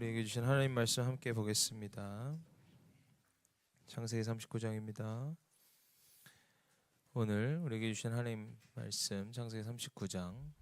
우리에게 주신 하나님 말씀 함께 보겠습니다. 창세기 39장입니다. 오늘 우리에게 주신 하나님 말씀 창세기 39장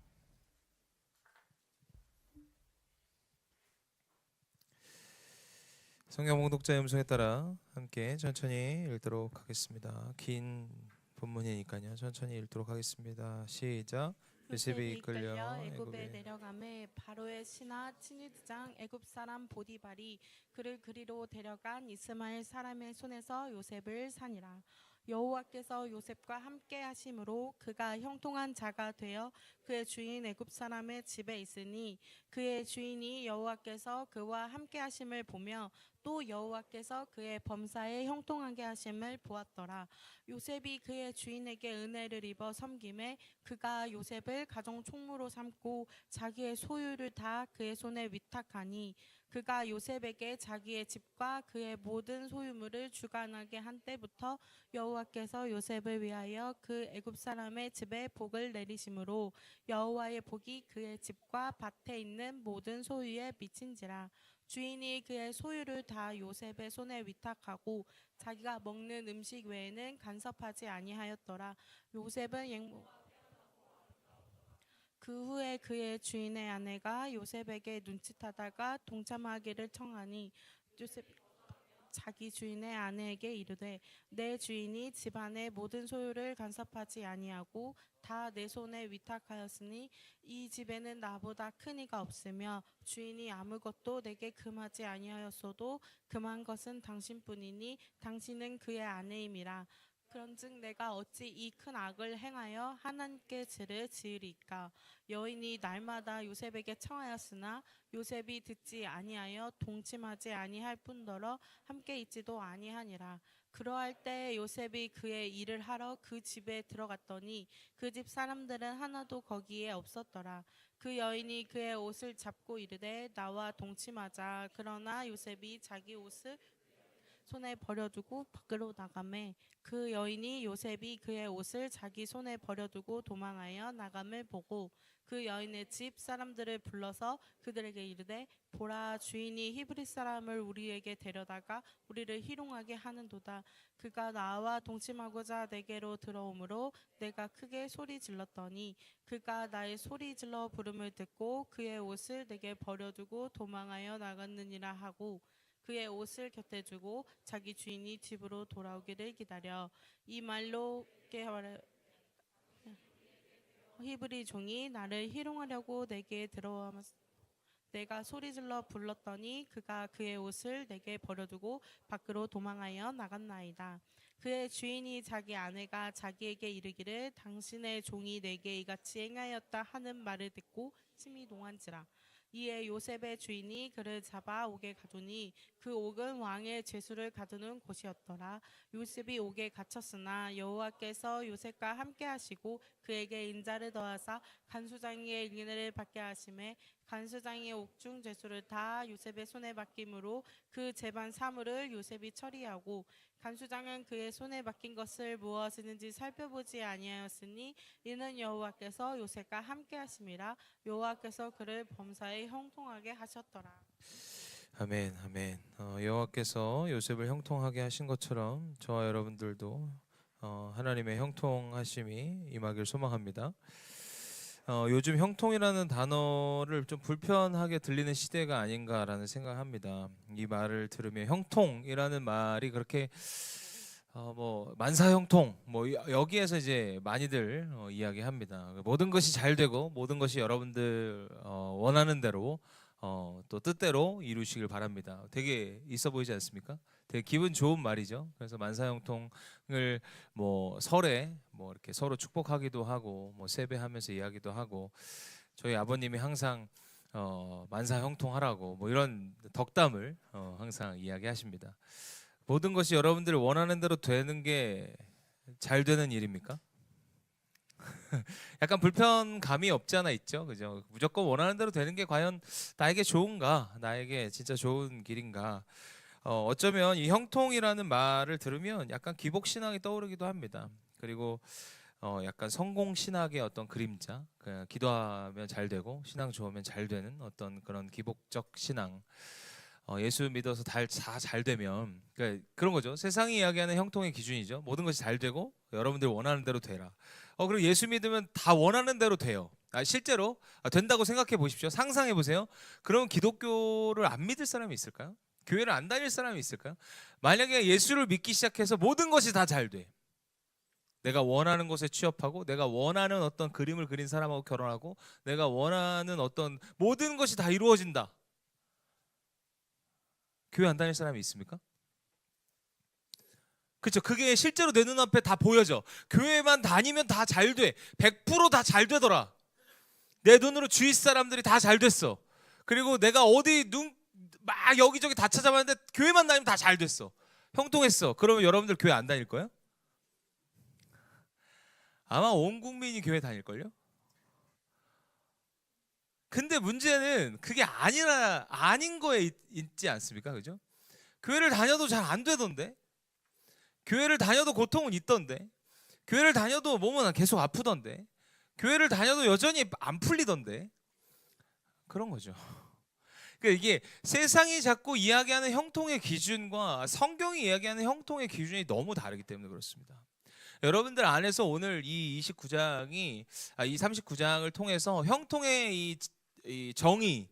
성경 봉독자의 음성에 따라 함께 천천히 읽도록 하겠습니다. 긴 본문이니까요. 천천히 읽도록 하겠습니다. 시작. 요셉이 이끌려 애굽에 내려가매 바로의 신하 친위대장 애굽 사람 보디발이 그를 그리로 데려간 이스마엘 사람의 손에서 요셉을 산이라. 여호와께서 요셉과 함께 하심으로 그가 형통한 자가 되어 그의 주인 애굽 사람의 집에 있으니 그의 주인이 여호와께서 그와 함께 하심을 보며 또 여호와께서 그의 범사에 형통하게 하심을 보았더라. 요셉이 그의 주인에게 은혜를 입어 섬김에 그가 요셉을 가정 총무로 삼고 자기의 소유를 다 그의 손에 위탁하니 그가 요셉에게 자기의 집과 그의 모든 소유물을 주관하게 한 때부터 여호와께서 요셉을 위하여 그 애굽 사람의 집에 복을 내리심으로 여호와의 복이 그의 집과 밭에 있는 모든 소유에 미친지라. 주인이 그의 소유를 다 요셉의 손에 위탁하고 자기가 먹는 음식 외에는 간섭하지 아니하였더라. 요셉은 그 후에 그의 주인의 아내가 요셉에게 눈짓하다가 동참하기를 청하니 요셉 자기 주인의 아내에게 이르되 내 주인이 집안의 모든 소유를 간섭하지 아니하고 다 내 손에 위탁하였으니 이 집에는 나보다 큰 이가 없으며 주인이 아무것도 내게 금하지 아니하였어도 금한 것은 당신뿐이니 당신은 그의 아내임이라. 그런즉 내가 어찌 이 큰 악을 행하여 하나님께 죄를 지으리까. 여인이 날마다 요셉에게 청하였으나 요셉이 듣지 아니하여 동침하지 아니할 뿐더러 함께 있지도 아니하니라. 그러할 때 요셉이 그의 일을 하러 그 집에 들어갔더니 그 집 사람들은 하나도 거기에 없었더라. 그 여인이 그의 옷을 잡고 이르되 나와 동침하자. 그러나 요셉이 자기 옷을 손에 버려두고 밖으로 나가매 그 여인이 요셉이 그의 옷을 자기 손에 버려두고 도망하여 나감을 보고 그 여인의 집 사람들을 불러서 그들에게 이르되 보라, 주인이 히브리 사람을 우리에게 데려다가 우리를 희롱하게 하는도다. 그가 나와 동침하고자 내게로 들어오므로 내가 크게 소리 질렀더니 그가 나의 소리 질러 부름을 듣고 그의 옷을 내게 버려두고 도망하여 나갔느니라 하고 그의 옷을 곁에 두고 자기 주인이 집으로 돌아오기를 기다려. 이 말로 히브리 종이 나를 희롱하려고 내게 들어와 내가 소리질러 불렀더니 그가 그의 옷을 내게 버려두고 밖으로 도망하여 나갔나이다. 그의 주인이 자기 아내가 자기에게 이르기를 당신의 종이 내게 이같이 행하였다 하는 말을 듣고 심히 농한지라. 이에 요셉의 주인이 그를 잡아 옥에 가두니 그 옥은 왕의 죄수를 가두는 곳이었더라. 요셉이 옥에 갇혔으나 여호와께서 요셉과 함께 하시고 그에게 인자를 더하사 간수장의 인을 받게 하심에 간수장의 옥중 죄수를 다 요셉의 손에 맡김으로 그 재반 사물을 요셉이 처리하고 간수장은 그의 손에 맡긴 것을 무엇이든지 살펴보지 아니하였으니 이는 여호와께서 요셉과 함께 하심이라. 여호와께서 그를 범사에 형통하게 하셨더라. 아멘, 아멘. 여호와께서 요셉을 형통하게 하신 것처럼 저와 여러분들도 하나님의 형통하심이 임하길 소망합니다. 요즘 형통이라는 단어를 좀 불편하게 들리는 시대가 아닌가라는 생각합니다. 이 말을 들으면 형통이라는 말이 그렇게 뭐 만사형통 뭐 여기에서 이제 많이들 이야기합니다. 모든 것이 잘 되고 모든 것이 여러분들 원하는 대로 또 뜻대로 이루시길 바랍니다. 되게 있어 보이지 않습니까? 되게 기분 좋은 말이죠. 그래서 만사형통을 뭐 설에 뭐 이렇게 서로 축복하기도 하고 뭐 세배하면서 이야기도 하고 저희 아버님이 항상 만사형통하라고 뭐 이런 덕담을 항상 이야기하십니다. 모든 것이 여러분들이 원하는 대로 되는 게 잘 되는 일입니까? 약간 불편감이 없지 않아 있죠, 그죠? 무조건 원하는 대로 되는 게 과연 나에게 좋은가, 나에게 진짜 좋은 길인가? 어쩌면 이 형통이라는 말을 들으면 약간 기복 신앙이 떠오르기도 합니다. 그리고 약간 성공 신학의 어떤 그림자, 기도하면 잘 되고 신앙 좋으면 잘 되는 어떤 그런 기복적 신앙. 예수 믿어서 다 잘 되면, 그러니까 그런 거죠. 세상이 이야기하는 형통의 기준이죠. 모든 것이 잘 되고 여러분들 원하는 대로 되라. 그리고 예수 믿으면 다 원하는 대로 돼요. 실제로 된다고 생각해 보십시오. 상상해 보세요. 그럼 기독교를 안 믿을 사람이 있을까요? 교회를 안 다닐 사람이 있을까요? 만약에 예수를 믿기 시작해서 모든 것이 다 잘 돼. 내가 원하는 곳에 취업하고, 내가 원하는 어떤 그림을 그린 사람하고 결혼하고, 내가 원하는 어떤 모든 것이 다 이루어진다. 교회 안 다닐 사람이 있습니까? 그렇죠. 그게 실제로 내 눈앞에 다 보여져. 교회만 다니면 다 잘 돼. 100%다 잘 되더라. 내 눈으로 주위 사람들이 다 잘 됐어. 그리고 내가 어디 막 여기저기 다 찾아봤는데 교회만 다니면 다 잘 됐어. 형통했어. 그러면 여러분들 교회 안 다닐 거예요? 아마 온 국민이 교회 다닐걸요? 근데 문제는 그게 아닌 거에 있지 않습니까? 그죠? 교회를 다녀도 잘 안 되던데? 교회를 다녀도 고통은 있던데? 교회를 다녀도 몸은 계속 아프던데? 교회를 다녀도 여전히 안 풀리던데? 그런 거죠. 그러니까 이게 세상이 자꾸 이야기하는 형통의 기준과 성경이 이야기하는 형통의 기준이 너무 다르기 때문에 그렇습니다. 여러분들 안에서 오늘 이 29장이 이 39장을 통해서 형통의 이 정의,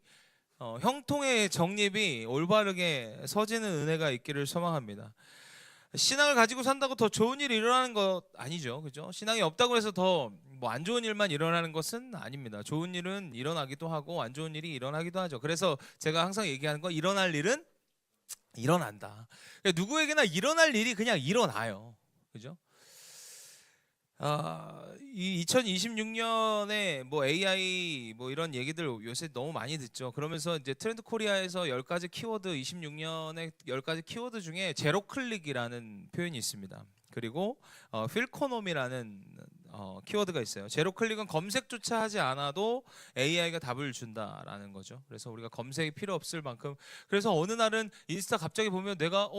형통의 정립이 올바르게 서지는 은혜가 있기를 소망합니다. 신앙을 가지고 산다고 더 좋은 일이 일어나는 것 아니죠, 그죠? 신앙이 없다고 해서 더 뭐 안 좋은 일만 일어나는 것은 아닙니다. 좋은 일은 일어나기도 하고 안 좋은 일이 일어나기도 하죠. 그래서 제가 항상 얘기하는 건 일어날 일은 일어난다. 그러니까 누구에게나 일어날 일이 그냥 일어나요, 그죠? 이 2026년에 뭐 AI 뭐 이런 얘기들 요새 너무 많이 듣죠. 그러면서 이제 트렌드 코리아에서 10가지 키워드, 26년에 10가지 키워드 중에 제로 클릭이라는 표현이 있습니다. 그리고 필코놈이라는 키워드가 있어요. 제로 클릭은 검색조차 하지 않아도 AI가 답을 준다라는 거죠. 그래서 우리가 검색이 필요 없을 만큼, 그래서 어느 날은 인스타 갑자기 보면 내가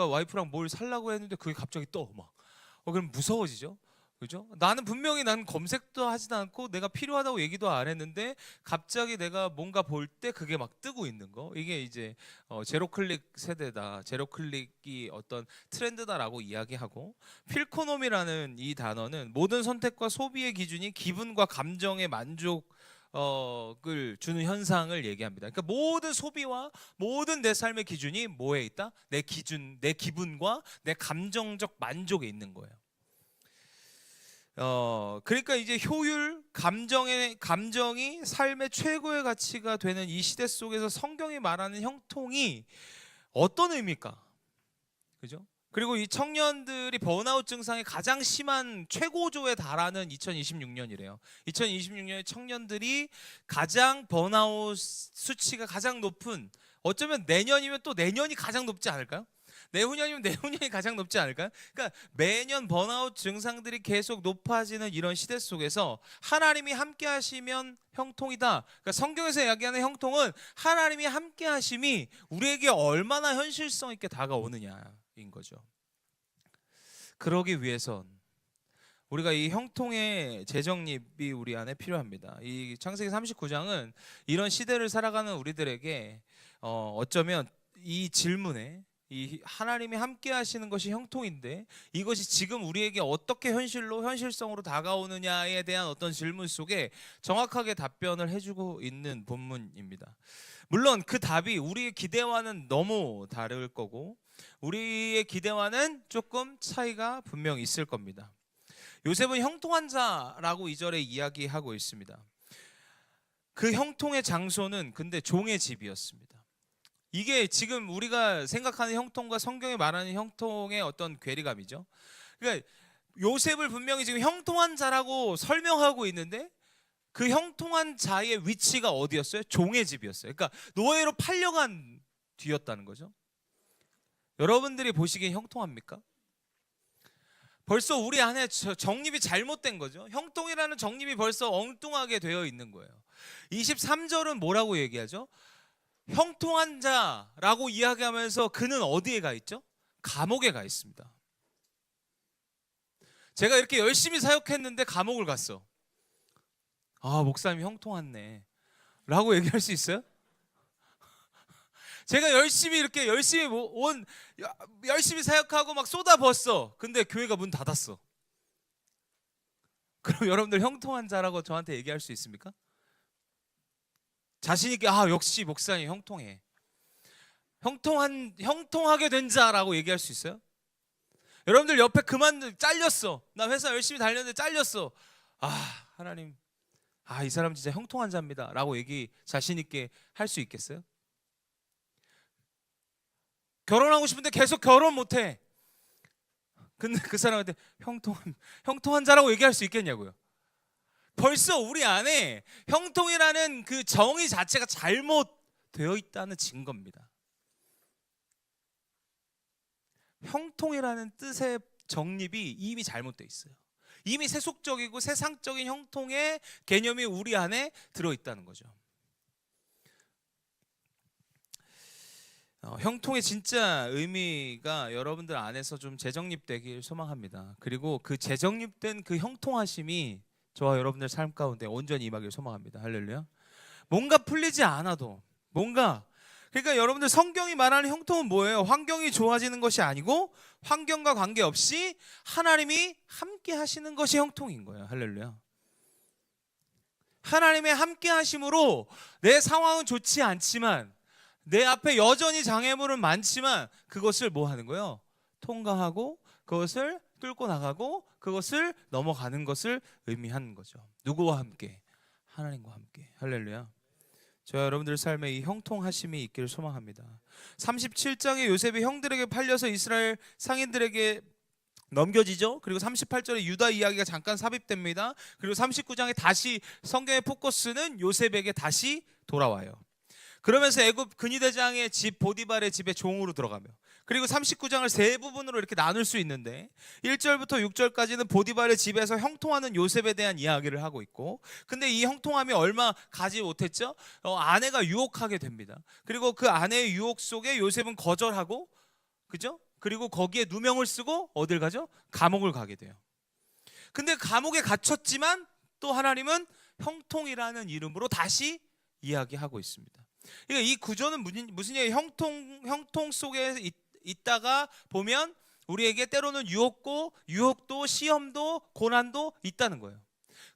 와이프랑 뭘 살라고 했는데 그게 갑자기 떠 막. 그럼 무서워지죠. 그죠? 난 검색도 하지도 않고 내가 필요하다고 얘기도 안 했는데 갑자기 내가 뭔가 볼 때 그게 막 뜨고 있는 거. 이게 이제 제로 클릭 세대다. 제로 클릭이 어떤 트렌드다라고 이야기하고, 필코놈이라는 이 단어는 모든 선택과 소비의 기준이 기분과 감정의 만족 을 주는 현상을 얘기합니다. 그러니까 모든 소비와 모든 내 삶의 기준이 뭐에 있다? 내 기준, 내 기분과 내 감정적 만족에 있는 거예요. 그러니까 이제 효율, 감정이 삶의 최고의 가치가 되는 이 시대 속에서 성경이 말하는 형통이 어떤 의미일까? 그죠? 그리고 이 청년들이 번아웃 증상이 가장 심한 최고조에 달하는 2026년이래요. 2026년에 청년들이 가장 번아웃 수치가 가장 높은, 어쩌면 내년이면 또 내년이 가장 높지 않을까요? 내후년이면 내후년이 가장 높지 않을까요? 그러니까 매년 번아웃 증상들이 계속 높아지는 이런 시대 속에서 하나님이 함께 하시면 형통이다. 그러니까 성경에서 이야기하는 형통은 하나님이 함께 하심이 우리에게 얼마나 현실성 있게 다가오느냐인 거죠. 그러기 위해선 우리가 이 형통의 재정립이 우리 안에 필요합니다. 이 창세기 39장은 이런 시대를 살아가는 우리들에게 어쩌면 이 질문에, 이 하나님이 함께 하시는 것이 형통인데 이것이 지금 우리에게 어떻게 현실성으로 다가오느냐에 대한 어떤 질문 속에 정확하게 답변을 해주고 있는 본문입니다. 물론 그 답이 우리의 기대와는 너무 다를 거고 우리의 기대와는 조금 차이가 분명히 있을 겁니다. 요셉은 형통한 자라고 2절에 이야기하고 있습니다. 그 형통의 장소는 근데 종의 집이었습니다. 이게 지금 우리가 생각하는 형통과 성경이 말하는 형통의 어떤 괴리감이죠. 그러니까 요셉을 분명히 지금 형통한 자라고 설명하고 있는데 그 형통한 자의 위치가 어디였어요? 종의 집이었어요. 그러니까 노예로 팔려간 뒤였다는 거죠. 여러분들이 보시기엔 형통합니까? 벌써 우리 안에 정립이 잘못된 거죠. 형통이라는 정립이 벌써 엉뚱하게 되어 있는 거예요. 23절은 뭐라고 얘기하죠? 형통한 자라고 이야기하면서 그는 어디에 가 있죠? 감옥에 가 있습니다. 제가 이렇게 열심히 사역했는데 감옥을 갔어. 목사님 형통하네 라고 얘기할 수 있어요? 제가 열심히 이렇게 열심히 사역하고 막 쏟아부었어. 근데 교회가 문 닫았어. 그럼 여러분들 형통한 자라고 저한테 얘기할 수 있습니까? 자신 있게 역시 목사님 형통해. 형통하게 된 자라고 얘기할 수 있어요? 여러분들 옆에 잘렸어. 나 회사 열심히 다녔는데 잘렸어. 하나님, 이 사람 진짜 형통한 자입니다 라고 자신 있게 할 수 있겠어요? 결혼하고 싶은데 계속 결혼 못해. 근데 그 사람한테 형통한 자라고 얘기할 수 있겠냐고요. 벌써 우리 안에 형통이라는 그 정의 자체가 잘못되어 있다는 증거입니다. 형통이라는 뜻의 정립이 이미 잘못되어 있어요. 이미 세속적이고 세상적인 형통의 개념이 우리 안에 들어있다는 거죠. 형통의 진짜 의미가 여러분들 안에서 좀 재정립되길 소망합니다. 그리고 그 재정립된 그 형통하심이 저와 여러분들 삶 가운데 온전히 임하길 소망합니다. 할렐루야. 뭔가 풀리지 않아도 그러니까 여러분들 성경이 말하는 형통은 뭐예요? 환경이 좋아지는 것이 아니고 환경과 관계없이 하나님이 함께 하시는 것이 형통인 거예요. 할렐루야. 하나님의 함께 하심으로 내 상황은 좋지 않지만 내 앞에 여전히 장애물은 많지만 그것을 뭐 하는 거예요? 통과하고 그것을 뚫고 나가고 그것을 넘어가는 것을 의미하는 거죠. 누구와 함께? 하나님과 함께. 할렐루야. 저와 여러분들 삶에 이 형통하심이 있기를 소망합니다. 37장에 요셉이 형들에게 팔려서 이스라엘 상인들에게 넘겨지죠. 그리고 38절에 유다 이야기가 잠깐 삽입됩니다. 그리고 39장에 다시 성경의 포커스는 요셉에게 다시 돌아와요. 그러면서 애굽 근위대장의 집 보디발의 집에 종으로 들어가며, 그리고 39장을 세 부분으로 이렇게 나눌 수 있는데 1절부터 6절까지는 보디발의 집에서 형통하는 요셉에 대한 이야기를 하고 있고, 근데 이 형통함이 얼마 가지 못했죠. 아내가 유혹하게 됩니다. 그리고 그 아내의 유혹 속에 요셉은 거절하고, 그죠? 그리고 거기에 누명을 쓰고 어딜 가죠? 감옥을 가게 돼요. 근데 감옥에 gat혔지만 또 하나님은 형통이라는 이름으로 다시 이야기하고 있습니다. 그러니까 이 구조는 무슨 얘기예요? 형통 속에 있다가 보면 우리에게 때로는 유혹도 시험도 고난도 있다는 거예요.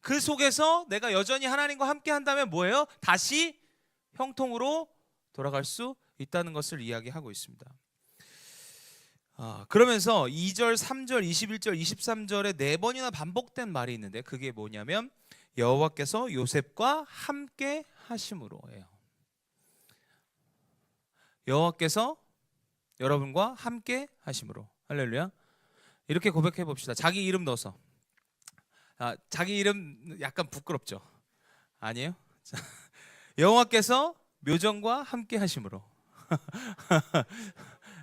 그 속에서 내가 여전히 하나님과 함께 한다면 뭐예요? 다시 형통으로 돌아갈 수 있다는 것을 이야기하고 있습니다. 그러면서 2절, 3절, 21절, 23절에 4번이나 반복된 말이 있는데 그게 뭐냐면 여호와께서 요셉과 함께 하심으로예요. 여호와께서 여러분과 함께 하심으로. 할렐루야. 이렇게 고백해 봅시다. 자기 이름 넣어서. 자기 이름 약간 부끄럽죠? 아니에요? 여호와께서 묘정과 함께 하심으로.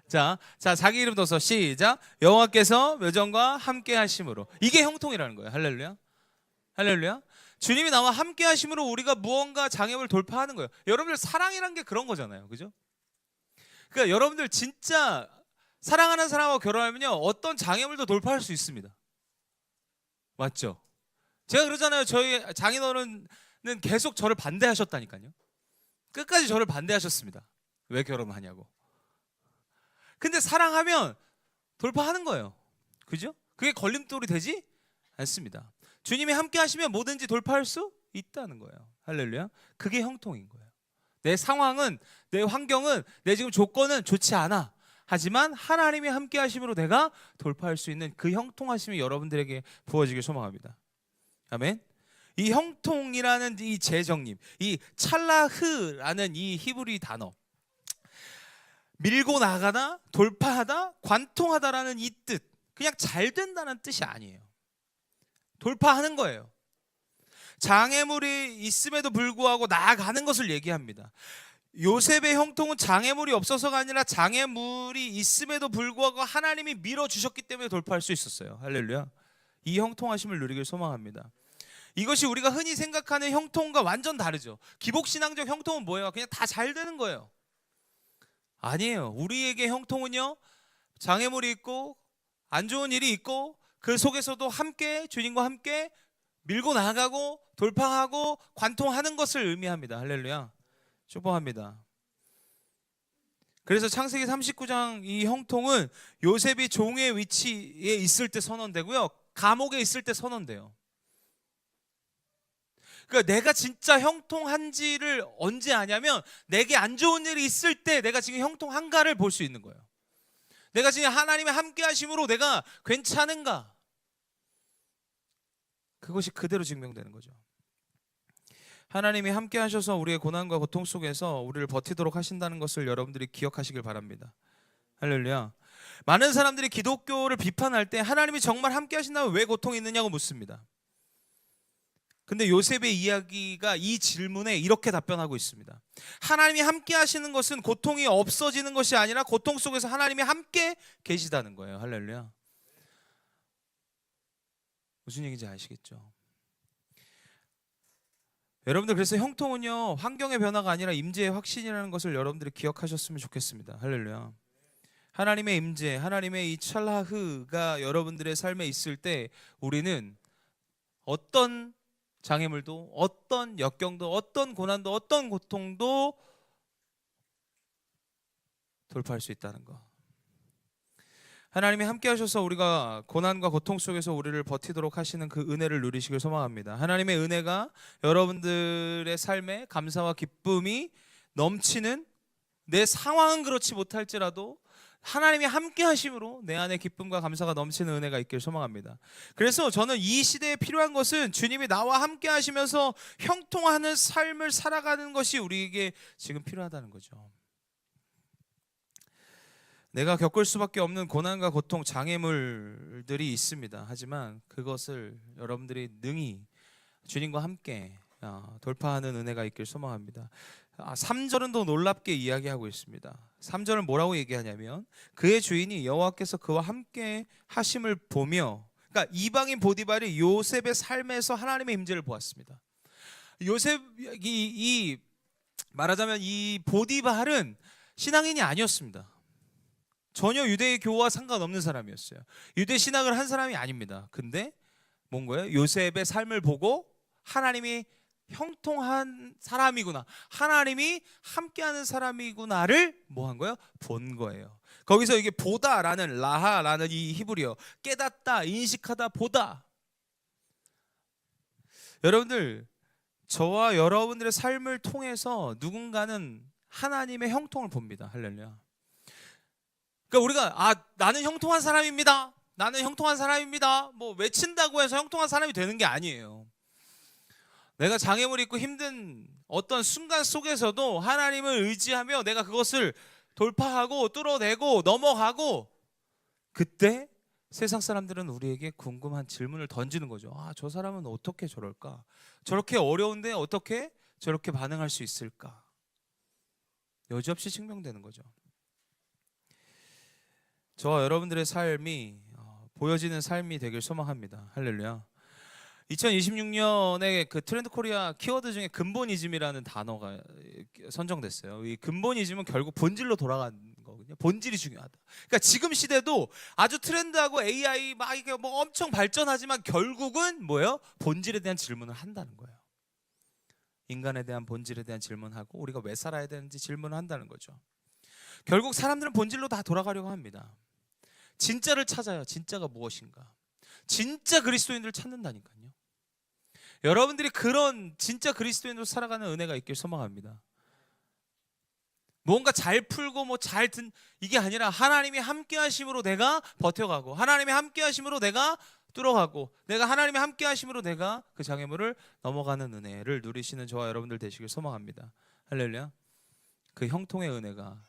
자, 자기 이름 넣어서 시작. 여호와께서 묘정과 함께 하심으로. 이게 형통이라는 거예요. 할렐루야. 할렐루야. 주님이 나와 함께 하심으로 우리가 무언가 장애물을 돌파하는 거예요. 여러분들 사랑이란 게 그런 거잖아요. 그죠? 그러니까 여러분들 진짜 사랑하는 사람하고 결혼하면요 어떤 장애물도 돌파할 수 있습니다. 맞죠? 제가 그러잖아요. 저희 장인어른은 계속 저를 반대하셨다니까요. 끝까지 저를 반대하셨습니다. 왜 결혼하냐고. 근데 사랑하면 돌파하는 거예요. 그죠? 그게 걸림돌이 되지 않습니다. 주님이 함께 하시면 뭐든지 돌파할 수 있다는 거예요. 할렐루야. 그게 형통인 거예요. 내 상황은, 내 환경은, 내 지금 조건은 좋지 않아. 하지만 하나님이 함께 하심으로 내가 돌파할 수 있는 그 형통하심이 여러분들에게 부어지길 소망합니다. 아멘. 이 형통이라는 이 재정립, 이 찰라흐라는 이 히브리 단어, 밀고 나가다, 돌파하다, 관통하다라는 이 뜻, 그냥 잘 된다는 뜻이 아니에요. 돌파하는 거예요. 장애물이 있음에도 불구하고 나아가는 것을 얘기합니다. 요셉의 형통은 장애물이 없어서가 아니라 장애물이 있음에도 불구하고 하나님이 밀어주셨기 때문에 돌파할 수 있었어요. 할렐루야. 이 형통하심을 누리길 소망합니다. 이것이 우리가 흔히 생각하는 형통과 완전 다르죠. 기복신앙적 형통은 뭐예요? 그냥 다 잘 되는 거예요. 아니에요. 우리에게 형통은요, 장애물이 있고 안 좋은 일이 있고 그 속에서도 함께 주님과 함께 밀고 나가고 돌파하고 관통하는 것을 의미합니다. 할렐루야. 축복합니다. 그래서 창세기 39장 이 형통은 요셉이 종의 위치에 있을 때 선언되고요, 감옥에 있을 때 선언돼요. 그러니까 내가 진짜 형통한지를 언제 아냐면 내게 안 좋은 일이 있을 때 내가 지금 형통한가를 볼 수 있는 거예요. 내가 지금 하나님의 함께 하심으로 내가 괜찮은가, 그것이 그대로 증명되는 거죠. 하나님이 함께 하셔서 우리의 고난과 고통 속에서 우리를 버티도록 하신다는 것을 여러분들이 기억하시길 바랍니다. 할렐루야. 많은 사람들이 기독교를 비판할 때 하나님이 정말 함께 하신다면 왜 고통이 있느냐고 묻습니다. 근데 요셉의 이야기가 이 질문에 이렇게 답변하고 있습니다. 하나님이 함께 하시는 것은 고통이 없어지는 것이 아니라 고통 속에서 하나님이 함께 계시다는 거예요. 할렐루야. 무슨 얘기인지 아시겠죠? 여러분들, 그래서 형통은요, 환경의 변화가 아니라 임재의 확신이라는 것을 여러분들이 기억하셨으면 좋겠습니다. 할렐루야. 하나님의 임재, 하나님의 이 찰하흐가 여러분들의 삶에 있을 때 우리는 어떤 장애물도, 어떤 역경도, 어떤 고난도, 어떤 고통도 돌파할 수 있다는 것. 하나님이 함께 하셔서 우리가 고난과 고통 속에서 우리를 버티도록 하시는 그 은혜를 누리시길 소망합니다. 하나님의 은혜가 여러분들의 삶에 감사와 기쁨이 넘치는, 내 상황은 그렇지 못할지라도 하나님이 함께 하심으로 내 안에 기쁨과 감사가 넘치는 은혜가 있길 소망합니다. 그래서 저는 이 시대에 필요한 것은 주님이 나와 함께 하시면서 형통하는 삶을 살아가는 것이 우리에게 지금 필요하다는 거죠. 내가 겪을 수밖에 없는 고난과 고통, 장애물들이 있습니다. 하지만 그것을 여러분들이 능히 주님과 함께 돌파하는 은혜가 있길 소망합니다. 3절은 더 놀랍게 이야기하고 있습니다. 3절은 뭐라고 얘기하냐면 그의 주인이 여호와께서 그와 함께 하심을 보며, 그러니까 이방인 보디발이 요셉의 삶에서 하나님의 임재를 보았습니다. 요셉이 말하자면 이 보디발은 신앙인이 아니었습니다. 전혀 유대의 교와 상관없는 사람이었어요. 유대 신앙을 한 사람이 아닙니다. 근데 뭔 거예요? 요셉의 삶을 보고 하나님이 형통한 사람이구나, 하나님이 함께하는 사람이구나를 뭐 한 거예요? 본 거예요. 거기서 이게 보다라는 라하라는 이 히브리어, 깨닫다, 인식하다, 보다. 여러분들, 저와 여러분들의 삶을 통해서 누군가는 하나님의 형통을 봅니다. 할렐루야. 그러니까 우리가 나는 형통한 사람입니다, 나는 형통한 사람입니다 뭐 외친다고 해서 형통한 사람이 되는 게 아니에요. 내가 장애물이 있고 힘든 어떤 순간 속에서도 하나님을 의지하며 내가 그것을 돌파하고 뚫어내고 넘어가고, 그때 세상 사람들은 우리에게 궁금한 질문을 던지는 거죠. 저 사람은 어떻게 저럴까? 저렇게 어려운데 어떻게 저렇게 반응할 수 있을까? 여지없이 증명되는 거죠. 저와 여러분들의 삶이 보여지는 삶이 되길 소망합니다. 할렐루야. 2026년에 그 트렌드 코리아 키워드 중에 근본이즘이라는 단어가 선정됐어요. 이 근본이즘은 결국 본질로 돌아가는 거거든요. 본질이 중요하다. 그러니까 지금 시대도 아주 트렌드하고 AI 막 이게 뭐 엄청 발전하지만 결국은 뭐예요? 본질에 대한 질문을 한다는 거예요. 인간에 대한 본질에 대한 질문하고 우리가 왜 살아야 되는지 질문을 한다는 거죠. 결국 사람들은 본질로 다 돌아가려고 합니다. 진짜를 찾아요. 진짜가 무엇인가? 진짜 그리스도인들을 찾는다니까요. 여러분들이 그런 진짜 그리스도인으로 살아가는 은혜가 있길 소망합니다. 뭔가 잘 풀고 이게 아니라 하나님이 함께 하심으로 내가 버텨가고, 하나님이 함께 하심으로 내가 뚫어가고, 내가 하나님이 함께 하심으로 내가 그 장애물을 넘어가는 은혜를 누리시는 저와 여러분들 되시길 소망합니다. 할렐루야. 그 형통의 은혜가,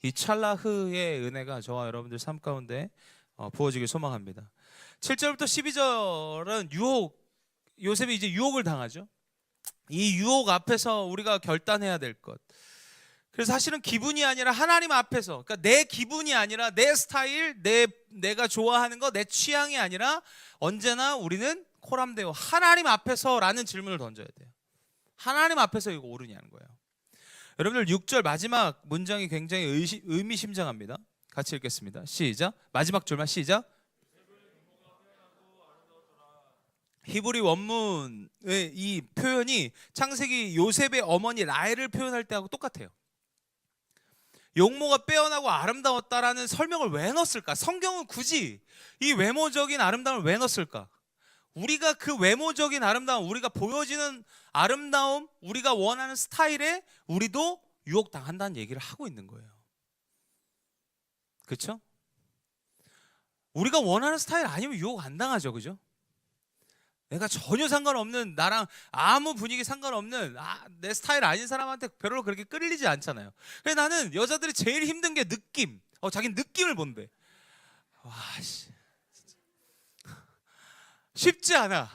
이 찰라흐의 은혜가 저와 여러분들 삶 가운데 부어지길 소망합니다. 7절부터 12절은 요셉이 이제 유혹을 당하죠. 이 유혹 앞에서 우리가 결단해야 될 것. 그래서 사실은 기분이 아니라 하나님 앞에서, 그러니까 내 기분이 아니라 내 스타일, 내가 좋아하는 거, 내 취향이 아니라 언제나 우리는 코람데오 하나님 앞에서라는 질문을 던져야 돼요. 하나님 앞에서 이거 옳으냐는 거예요. 여러분들 6절 마지막 문장이 굉장히 의미심장합니다. 같이 읽겠습니다. 시작. 마지막 줄만 시작. 히브리 원문의 이 표현이 창세기 요셉의 어머니 라헬을 표현할 때하고 똑같아요. 용모가 빼어나고 아름다웠다라는 설명을 왜 넣었을까? 성경은 굳이 이 외모적인 아름다움을 왜 넣었을까? 우리가 그 외모적인 아름다움, 우리가 보여지는 아름다움, 우리가 원하는 스타일에 우리도 유혹당한다는 얘기를 하고 있는 거예요. 그렇죠? 우리가 원하는 스타일 아니면 유혹 안 당하죠. 그죠? 내가 전혀 상관없는, 나랑 아무 분위기 상관없는 내 스타일 아닌 사람한테 별로 그렇게 끌리지 않잖아요. 그래서 나는 여자들이 제일 힘든 게 느낌. 자기 느낌을 본대. 와, 쉽지 않아.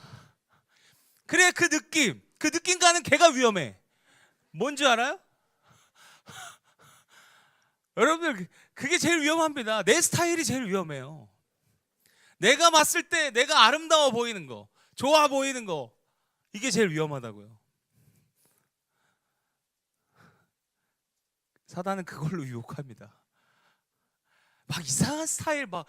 그래, 그 느낌 가는 걔가 위험해. 뭔지 알아요? 여러분들, 그게 제일 위험합니다. 내 스타일이 제일 위험해요. 내가 봤을 때 내가 아름다워 보이는 거, 좋아 보이는 거, 이게 제일 위험하다고요. 사단은 그걸로 유혹합니다. 막 이상한 스타일, 막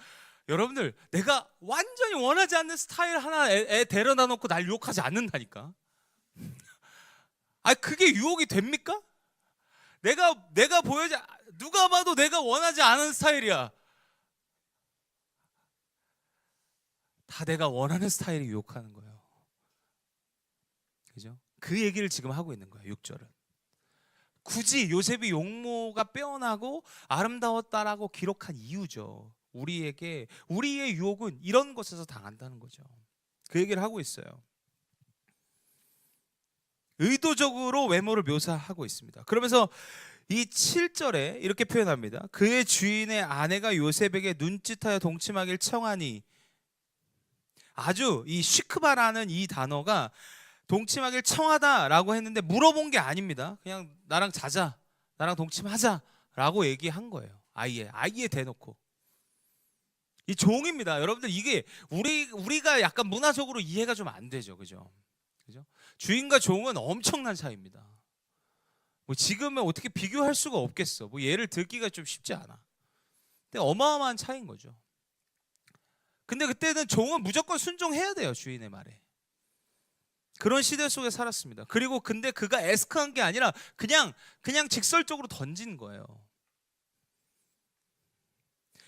여러분들, 내가 완전히 원하지 않는 스타일 하나 애 데려다 놓고 날 유혹하지 않는다니까. 그게 유혹이 됩니까? 내가 보여지, 누가 봐도 내가 원하지 않은 스타일이야. 다 내가 원하는 스타일이 유혹하는 거예요. 그죠? 그 얘기를 지금 하고 있는 거예요. 6절은. 굳이 요셉이 용모가 빼어나고 아름다웠다라고 기록한 이유죠. 우리의 유혹은 이런 것에서 당한다는 거죠. 그 얘기를 하고 있어요. 의도적으로 외모를 묘사하고 있습니다. 그러면서 이 7절에 이렇게 표현합니다. 그의 주인의 아내가 요셉에게 눈짓하여 동침하길 청하니, 아주 이 시크바라는 이 단어가 동침하길 청하다라고 했는데 물어본 게 아닙니다. 그냥 나랑 자자, 나랑 동침하자라고 얘기한 거예요. 아예 대놓고. 이 종입니다. 여러분들, 이게 우리가 약간 문화적으로 이해가 좀 안 되죠. 그죠? 주인과 종은 엄청난 차이입니다. 뭐 지금은 어떻게 비교할 수가 없겠어. 뭐 예를 들기가 좀 쉽지 않아. 근데 어마어마한 차이인 거죠. 근데 그때는 종은 무조건 순종해야 돼요. 주인의 말에. 그런 시대 속에 살았습니다. 그리고 근데 그가 에스크한 게 아니라 그냥 직설적으로 던진 거예요.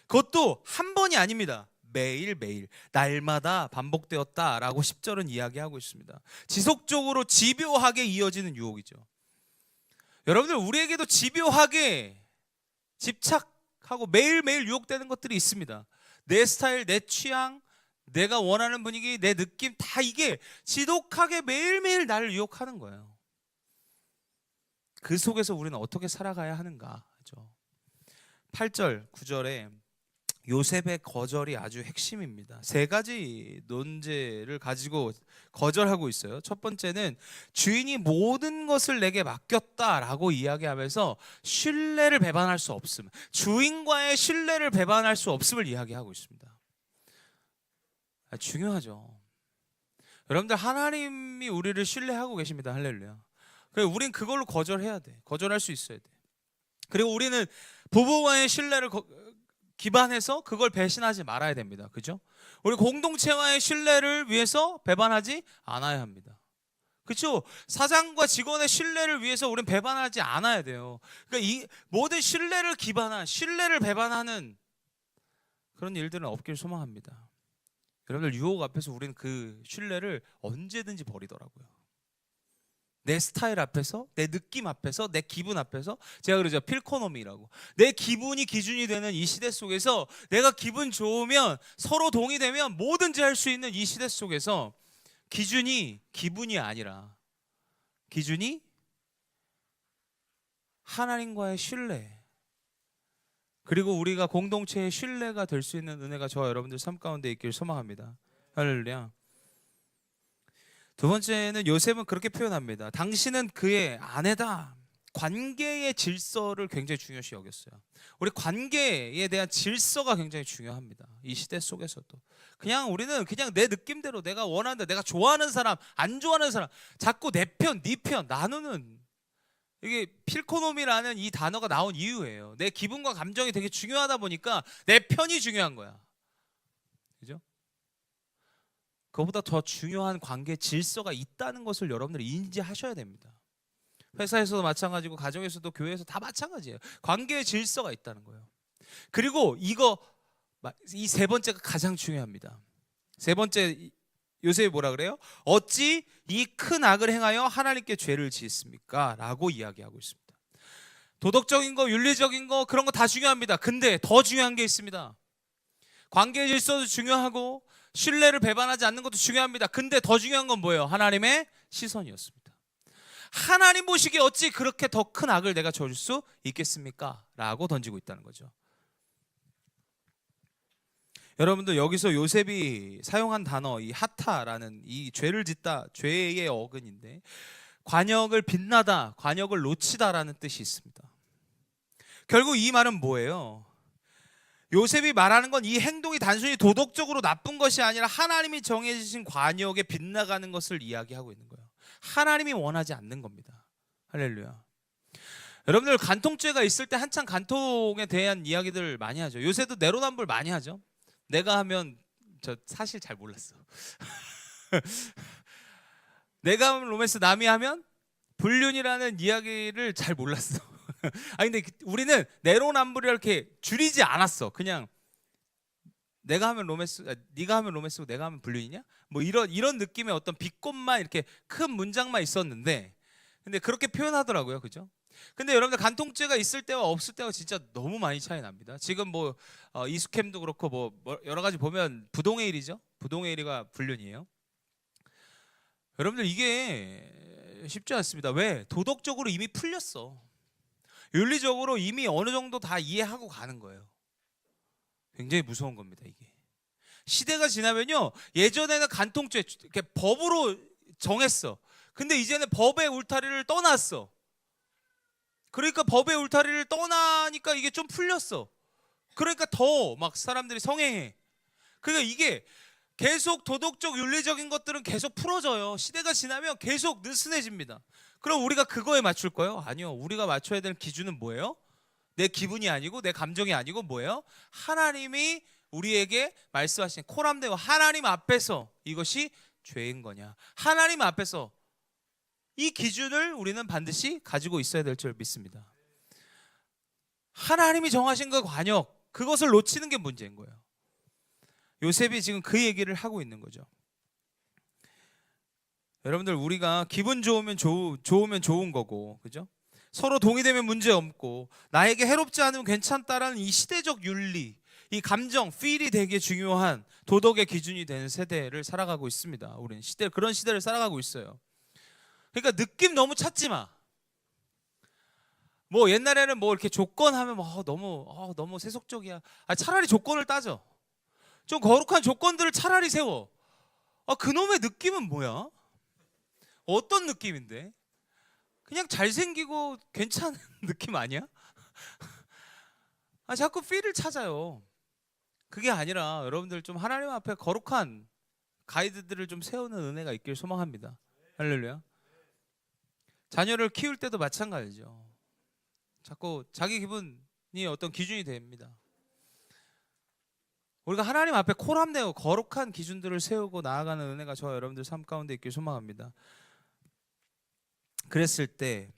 그것도 한 번이 아닙니다. 매일매일 날마다 반복되었다라고 10절은 이야기하고 있습니다. 지속적으로 집요하게 이어지는 유혹이죠. 여러분들, 우리에게도 집요하게 집착하고 매일매일 유혹되는 것들이 있습니다. 내 스타일, 내 취향, 내가 원하는 분위기, 내 느낌, 다 이게 지독하게 매일매일 나를 유혹하는 거예요. 그 속에서 우리는 어떻게 살아가야 하는가 하죠. 8절, 9절에 요셉의 거절이 아주 핵심입니다. 세 가지 논제를 가지고 거절하고 있어요. 첫 번째는 주인이 모든 것을 내게 맡겼다라고 이야기하면서 신뢰를 배반할 수 없음, 주인과의 신뢰를 배반할 수 없음을 이야기하고 있습니다. 중요하죠. 여러분들, 하나님이 우리를 신뢰하고 계십니다. 할렐루야. 그래서 우린 그걸로 거절해야 돼. 거절할 수 있어야 돼. 그리고 우리는 부부와의 신뢰를 기반해서 그걸 배신하지 말아야 됩니다. 그죠? 우리 공동체와의 신뢰를 위해서 배반하지 않아야 합니다. 그렇죠? 사장과 직원의 신뢰를 위해서 우리는 배반하지 않아야 돼요. 그러니까 이 모든 신뢰를 기반한, 신뢰를 배반하는 그런 일들은 없길 소망합니다. 여러분들, 유혹 앞에서 우리는 그 신뢰를 언제든지 버리더라고요. 내 스타일 앞에서, 내 느낌 앞에서, 내 기분 앞에서. 제가 그러죠, 필코노미라고. 내 기분이 기준이 되는 이 시대 속에서 내가 기분 좋으면, 서로 동의되면 뭐든지 할 수 있는 이 시대 속에서 기준이 기분이 아니라 기준이 하나님과의 신뢰, 그리고 우리가 공동체의 신뢰가 될 수 있는 은혜가 저와 여러분들 삶 가운데 있길 소망합니다. 할렐루야. 두 번째는 요셉은 그렇게 표현합니다. 당신은 그의 아내다. 관계의 질서를 굉장히 중요시 여겼어요. 우리 관계에 대한 질서가 굉장히 중요합니다. 이 시대 속에서도. 우리는 그냥 내 느낌대로, 내가 원하는, 내가 좋아하는 사람, 안 좋아하는 사람, 자꾸 내 편, 네 편 나누는, 이게 필코노미라는 이 단어가 나온 이유예요. 내 기분과 감정이 되게 중요하다 보니까 내 편이 중요한 거야. 그죠? 그보다 더 중요한 관계 질서가 있다는 것을 여러분들이 인지하셔야 됩니다. 회사에서도 마찬가지고 가정에서도 교회에서 다 마찬가지예요. 관계의 질서가 있다는 거예요. 그리고 이 세 번째가 가장 중요합니다. 세 번째, 요셉이 뭐라 그래요? 어찌 이 큰 악을 행하여 하나님께 죄를 지었습니까? 라고 이야기하고 있습니다. 도덕적인 거, 윤리적인 거, 그런 거 다 중요합니다. 근데 더 중요한 게 있습니다. 관계의 질서도 중요하고 신뢰를 배반하지 않는 것도 중요합니다. 근데 더 중요한 건 뭐예요? 하나님의 시선이었습니다. 하나님 보시기에 어찌 그렇게 더 큰 악을 내가 저질 수 있겠습니까? 라고 던지고 있다는 거죠. 여러분들, 여기서 요셉이 사용한 단어, 이 하타라는 이 죄를 짓다, 죄의 어근인데, 관역을 빛나다, 관역을 놓치다라는 뜻이 있습니다. 결국 이 말은 뭐예요? 요셉이 말하는 건 이 행동이 단순히 도덕적으로 나쁜 것이 아니라 하나님이 정해주신 관역에 빗나가는 것을 이야기하고 있는 거예요. 하나님이 원하지 않는 겁니다. 할렐루야. 여러분들, 간통죄가 있을 때 한창 간통에 대한 이야기들 많이 하죠. 요새도 내로남불 많이 하죠. 내가 하면, 저 사실 잘 몰랐어. 내가 하면 로맨스, 남이 하면 불륜이라는 이야기를 잘 몰랐어. 아니 근데 우리는 내로남불을 이렇게 줄이지 않았어. 그냥 내가 하면 로맨스, 네가 하면 로맨스고 내가 하면 불륜이냐? 뭐 이런 느낌의 어떤 비꼬만 이렇게 큰 문장만 있었는데, 근데 그렇게 표현하더라고요, 그죠? 근데 여러분들, 간통죄가 있을 때와 없을 때가 진짜 너무 많이 차이 납니다. 지금 뭐 이스캠도 그렇고 뭐 여러 가지 보면 부동의 일이죠. 부동의 일이가 불륜이에요. 여러분들, 이게 쉽지 않습니다. 왜? 도덕적으로 이미 풀렸어. 윤리적으로 이미 어느 정도 다 이해하고 가는 거예요. 굉장히 무서운 겁니다, 이게. 시대가 지나면요, 예전에는 간통죄 이렇게 법으로 정했어. 근데 이제는 법의 울타리를 떠났어. 그러니까 법의 울타리를 떠나니까 이게 좀 풀렸어. 그러니까 더 막 사람들이 성행해. 그러니까 이게 계속 도덕적 윤리적인 것들은 계속 풀어져요. 시대가 지나면 계속 느슨해집니다. 그럼 우리가 그거에 맞출 거예요? 아니요. 우리가 맞춰야 될 기준은 뭐예요? 내 기분이 아니고 내 감정이 아니고 뭐예요? 하나님이 우리에게 말씀하신 코람데오, 하나님 앞에서 이것이 죄인 거냐, 하나님 앞에서 이 기준을 우리는 반드시 가지고 있어야 될 줄 믿습니다. 하나님이 정하신 그 관역, 그것을 놓치는 게 문제인 거예요. 요셉이 지금 그 얘기를 하고 있는 거죠. 여러분들, 우리가 기분 좋으면 좋은 거고, 그죠? 서로 동의되면 문제 없고, 나에게 해롭지 않으면 괜찮다라는 이 시대적 윤리, 이 감정, feel이 되게 중요한 도덕의 기준이 되는 세대를 살아가고 있습니다. 우리는 그런 시대를 살아가고 있어요. 그러니까 느낌 너무 찾지 마. 뭐 옛날에는 뭐 이렇게 조건하면 너무 세속적이야. 차라리 조건을 따져. 좀 거룩한 조건들을 차라리 세워. 그놈의 느낌은 뭐야? 어떤 느낌인데? 그냥 잘생기고 괜찮은 느낌 아니야? 자꾸 필을 찾아요. 그게 아니라 여러분들, 좀 하나님 앞에 거룩한 가이드들을 좀 세우는 은혜가 있길 소망합니다. 할렐루야. 자녀를 키울 때도 마찬가지죠. 자꾸 자기 기분이 어떤 기준이 됩니다. 우리가 하나님 앞에 코람내어 거룩한 기준들을 세우고 나아가는 은혜가 저와 여러분들 삶 가운데 있길 소망합니다. 그랬을 때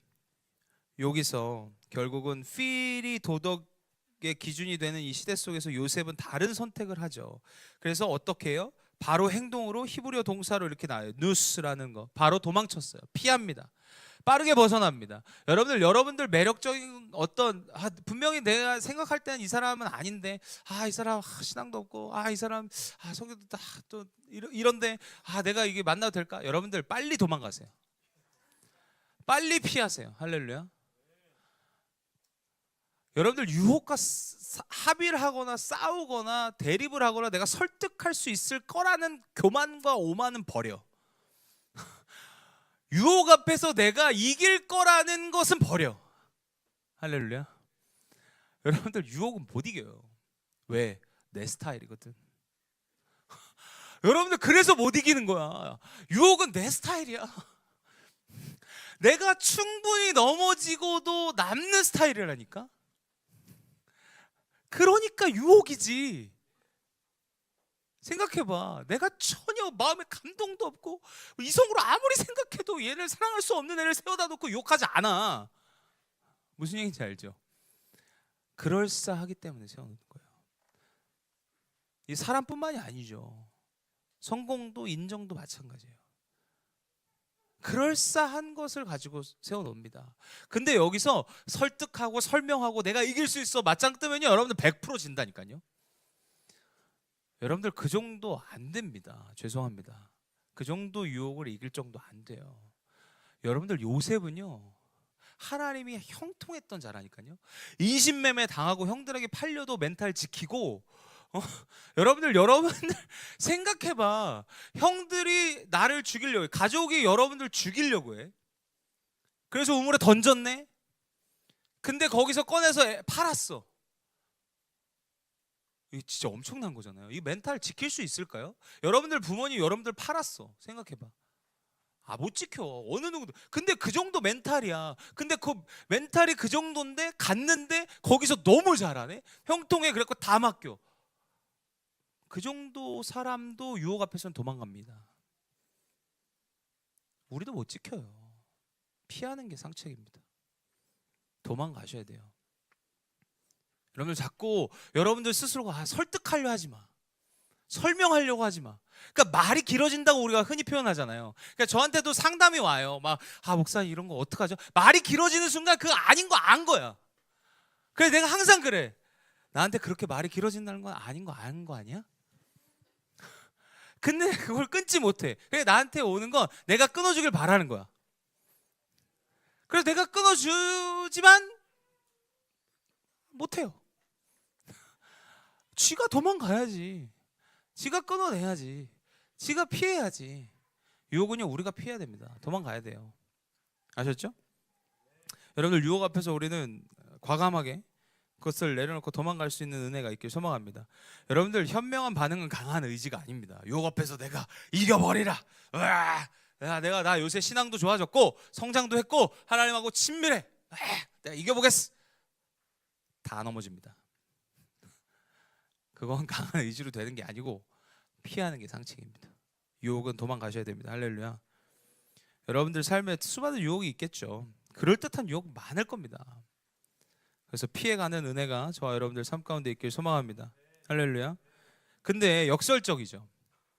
여기서 결국은 필이 도덕의 기준이 되는 이 시대 속에서 요셉은 다른 선택을 하죠. 그래서 어떻게 해요? 바로 행동으로 히브리어 동사로 이렇게 나와요. 누스라는 거. 바로 도망쳤어요. 피합니다. 빠르게 벗어납니다. 여러분들 매력적인 어떤 분명히 내가 생각할 때는 이 사람은 아닌데, 이 사람 신앙도 없고, 이 사람 성격도 또 이런데 내가 이게 만나도 될까? 여러분들 빨리 도망가세요. 빨리 피하세요. 할렐루야. 여러분들, 유혹과 합의를 하거나 싸우거나 대립을 하거나 내가 설득할 수 있을 거라는 교만과 오만은 버려. 유혹 앞에서 내가 이길 거라는 것은 버려. 할렐루야. 여러분들, 유혹은 못 이겨요. 왜? 내 스타일이거든. 여러분들, 그래서 못 이기는 거야. 유혹은 내 스타일이야. 내가 충분히 넘어지고도 남는 스타일이라니까. 그러니까 유혹이지. 생각해봐. 내가 전혀 마음에 감동도 없고 이성으로 아무리 생각해도 얘를 사랑할 수 없는 애를 세워다 놓고 욕하지 않아. 무슨 얘기인지 알죠? 그럴싸하기 때문에 세워놓는 거예요. 이 사람뿐만이 아니죠. 성공도 인정도 마찬가지예요. 그럴싸한 것을 가지고 세워놓습니다. 근데 여기서 설득하고 설명하고 내가 이길 수 있어 맞짱 뜨면요 여러분들 100% 진다니까요. 여러분들 그 정도 안 됩니다. 죄송합니다. 그 정도 유혹을 이길 정도 안 돼요. 여러분들 요셉은요 하나님이 형통했던 자라니까요. 인신매매 당하고 형들에게 팔려도 멘탈 지키고 여러분들 생각해봐. 형들이 나를 죽이려고 해. 가족이 여러분들 죽이려고 해. 그래서 우물에 던졌네. 근데 거기서 꺼내서 팔았어. 이게 진짜 엄청난 거잖아요. 이 멘탈 지킬 수 있을까요? 여러분들 부모님 여러분들 팔았어. 생각해봐. 못 지켜. 어느 누구도. 근데 그 정도 멘탈이야. 근데 그 멘탈이 그 정도인데 갔는데 거기서 너무 잘하네. 형통해. 그래갖고 다 맡겨. 그 정도 사람도 유혹 앞에서는 도망갑니다. 우리도 못 지켜요. 피하는 게 상책입니다. 도망가셔야 돼요. 여러분들 자꾸 여러분들 스스로가 설득하려 하지 마. 설명하려고 하지 마. 그러니까 말이 길어진다고 우리가 흔히 표현하잖아요. 그러니까 저한테도 상담이 와요. 막 목사님 이런 거 어떡하죠? 말이 길어지는 순간 그거 아닌 거 안 거야. 그래서 내가 항상 그래. 나한테 그렇게 말이 길어진다는 건 아닌 거 아는 거 아니야? 근데 그걸 끊지 못해. 그래 나한테 오는 건 내가 끊어주길 바라는 거야. 그래서 내가 끊어주지만 못해요. 지가 도망가야지. 지가 끊어내야지. 지가 피해야지. 유혹은요 우리가 피해야 됩니다. 도망가야 돼요. 아셨죠? 여러분들 유혹 앞에서 우리는 과감하게 그것을 내려놓고 도망갈 수 있는 은혜가 있길 소망합니다. 여러분들 현명한 반응은 강한 의지가 아닙니다. 유혹 앞에서 내가 이겨버리라. 나 요새 신앙도 좋아졌고 성장도 했고 하나님하고 친밀해. 내가 이겨보겠어. 다 넘어집니다. 그건 강한 의지로 되는 게 아니고 피하는 게 상책입니다. 유혹은 도망가셔야 됩니다. 할렐루야. 여러분들 삶에 수많은 유혹이 있겠죠. 그럴듯한 유혹 많을 겁니다. 그래서 피해가는 은혜가 저와 여러분들 삶 가운데 있길 소망합니다. 할렐루야. 근데 역설적이죠.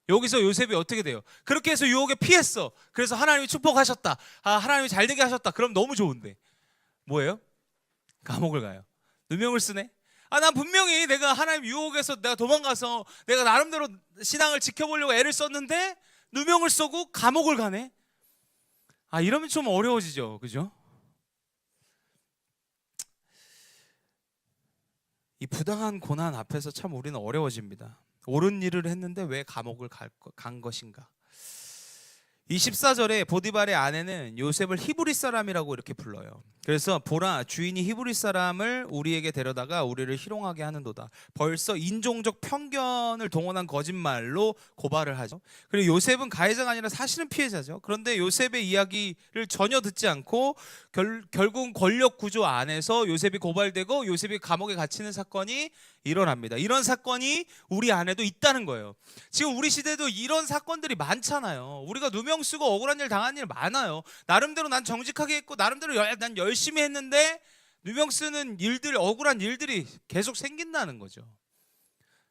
여기서 요셉이 어떻게 돼요? 그렇게 해서 유혹에 피했어. 그래서 하나님이 축복하셨다. 하나님이 잘되게 하셨다. 그럼 너무 좋은데 뭐예요? 감옥을 가요. 누명을 쓰네. 난 분명히 내가 하나님 유혹에서 내가 도망가서 내가 나름대로 신앙을 지켜보려고 애를 썼는데 누명을 쓰고 감옥을 가네. 이러면 좀 어려워지죠. 그죠? 이 부당한 고난 앞에서 참 우리는 어려워집니다. 옳은 일을 했는데 왜 감옥을 간 것인가? 이 14절에 보디발의 아내는 요셉을 히브리 사람이라고 이렇게 불러요. 그래서 보라 주인이 히브리 사람을 우리에게 데려다가 우리를 희롱하게 하는도다. 벌써 인종적 편견을 동원한 거짓말로 고발을 하죠. 그리고 요셉은 가해자가 아니라 사실은 피해자죠. 그런데 요셉의 이야기를 전혀 듣지 않고 결국 권력 구조 안에서 요셉이 고발되고 요셉이 감옥에 갇히는 사건이 일어납니다. 이런 사건이 우리 안에도 있다는 거예요. 지금 우리 시대도 이런 사건들이 많잖아요. 우리가 누명 쓰고 억울한 일 당한 일 많아요. 나름대로 난 정직하게 했고 나름대로 난 열심히 했는데 누명 쓰는 일들, 억울한 일들이 계속 생긴다는 거죠.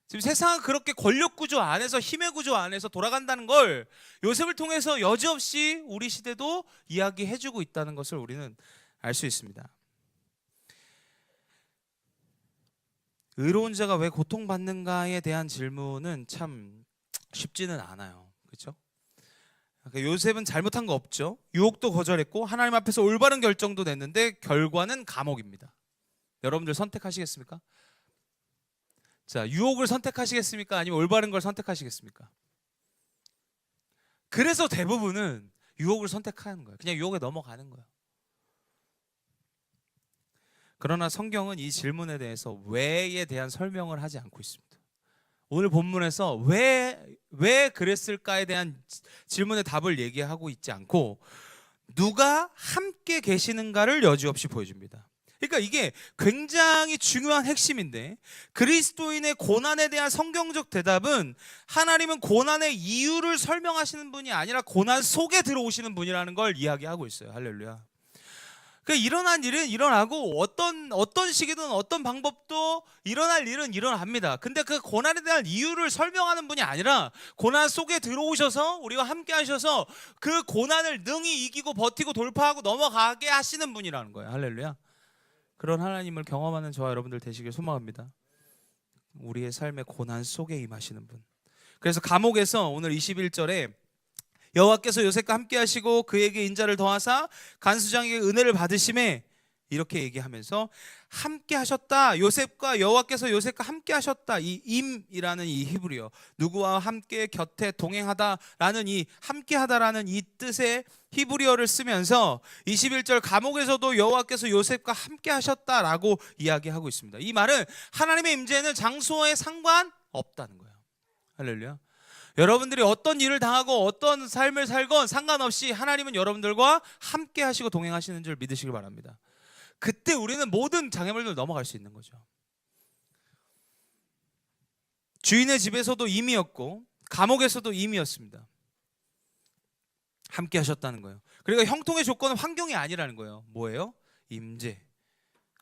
지금 세상은 그렇게 권력 구조 안에서, 힘의 구조 안에서 돌아간다는 걸 요셉을 통해서 여지없이 우리 시대도 이야기해주고 있다는 것을 우리는 알 수 있습니다. 의로운 자가 왜 고통받는가에 대한 질문은 참 쉽지는 않아요. 그렇죠? 요셉은 잘못한 거 없죠. 유혹도 거절했고 하나님 앞에서 올바른 결정도 냈는데 결과는 감옥입니다. 여러분들 선택하시겠습니까? 자, 유혹을 선택하시겠습니까? 아니면 올바른 걸 선택하시겠습니까? 그래서 대부분은 유혹을 선택하는 거예요. 그냥 유혹에 넘어가는 거예요. 그러나 성경은 이 질문에 대해서 왜에 대한 설명을 하지 않고 있습니다. 오늘 본문에서 왜 그랬을까에 대한 질문의 답을 얘기하고 있지 않고 누가 함께 계시는가를 여지없이 보여줍니다. 그러니까 이게 굉장히 중요한 핵심인데, 그리스도인의 고난에 대한 성경적 대답은 하나님은 고난의 이유를 설명하시는 분이 아니라 고난 속에 들어오시는 분이라는 걸 이야기하고 있어요. 할렐루야. 그러니까 일어난 일은 일어나고 어떤 시기든 어떤 방법도 일어날 일은 일어납니다. 근데 그 고난에 대한 이유를 설명하는 분이 아니라 고난 속에 들어오셔서 우리와 함께 하셔서 그 고난을 능히 이기고 버티고 돌파하고 넘어가게 하시는 분이라는 거예요. 할렐루야. 그런 하나님을 경험하는 저와 여러분들 되시길 소망합니다. 우리의 삶의 고난 속에 임하시는 분. 그래서 감옥에서 오늘 21절에 여호와께서 요셉과 함께 하시고 그에게 인자를 더하사 간수장에게 은혜를 받으심에 이렇게 얘기하면서 함께 하셨다. 요셉과 여호와께서 요셉과 함께 하셨다. 이 임이라는 이 히브리어, 누구와 함께 곁에 동행하다라는 이 함께하다라는 이 뜻의 히브리어를 쓰면서 21절 감옥에서도 여호와께서 요셉과 함께 하셨다라고 이야기하고 있습니다. 이 말은 하나님의 임재는 장소에 상관없다는 거예요. 할렐루야. 여러분들이 어떤 일을 당하고 어떤 삶을 살건 상관없이 하나님은 여러분들과 함께 하시고 동행하시는 줄 믿으시길 바랍니다. 그때 우리는 모든 장애물들 넘어갈 수 있는 거죠. 주인의 집에서도 임이었고 감옥에서도 임이었습니다. 함께 하셨다는 거예요. 그러니까 형통의 조건은 환경이 아니라는 거예요. 뭐예요? 임재.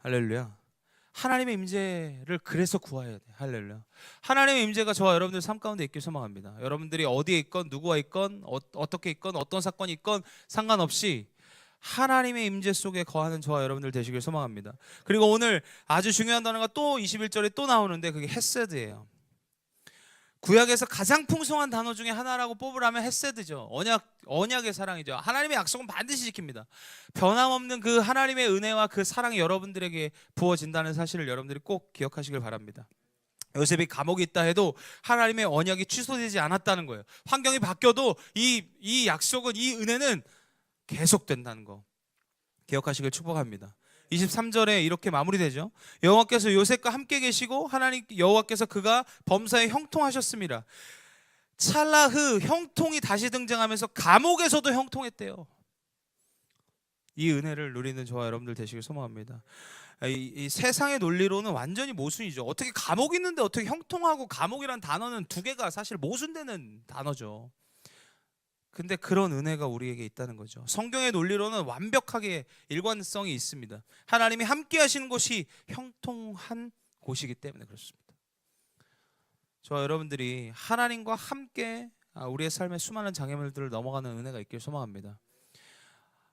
할렐루야. 하나님의 임재를 그래서 구해야 돼. 할렐루야. 하나님의 임재가 저와 여러분들 삶 가운데 있길 소망합니다. 여러분들이 어디에 있건 누구와 있건 어떻게 있건 어떤 사건이 있건 상관없이 하나님의 임재 속에 거하는 저와 여러분들 되시길 소망합니다. 그리고 오늘 아주 중요한 단어가 또 21절에 또 나오는데 그게 헤세드예요. 구약에서 가장 풍성한 단어 중에 하나라고 뽑으라면 헤세드죠. 언약의 사랑이죠. 하나님의 약속은 반드시 지킵니다. 변함없는 그 하나님의 은혜와 그 사랑이 여러분들에게 부어진다는 사실을 여러분들이 꼭 기억하시길 바랍니다. 요셉이 감옥에 있다 해도 하나님의 언약이 취소되지 않았다는 거예요. 환경이 바뀌어도 이 약속은, 이 은혜는 계속된다는 거 기억하시길 축복합니다. 23절에 이렇게 마무리되죠. 여호와께서 요셉과 함께 계시고 하나님 여호와께서 그가 범사에 형통하셨습니다. 찰나흐 형통이 다시 등장하면서 감옥에서도 형통했대요. 이 은혜를 누리는 저와 여러분들 되시길 소망합니다. 이 세상의 논리로는 완전히 모순이죠. 어떻게 감옥이 있는데 어떻게 형통하고, 감옥이란 단어는 두 개가 사실 모순되는 단어죠. 근데 그런 은혜가 우리에게 있다는 거죠. 성경의 논리로는 완벽하게 일관성이 있습니다. 하나님이 함께 하시는 곳이 형통한 곳이기 때문에 그렇습니다. 저와 여러분들이 하나님과 함께 우리의 삶의 수많은 장애물들을 넘어가는 은혜가 있길 소망합니다.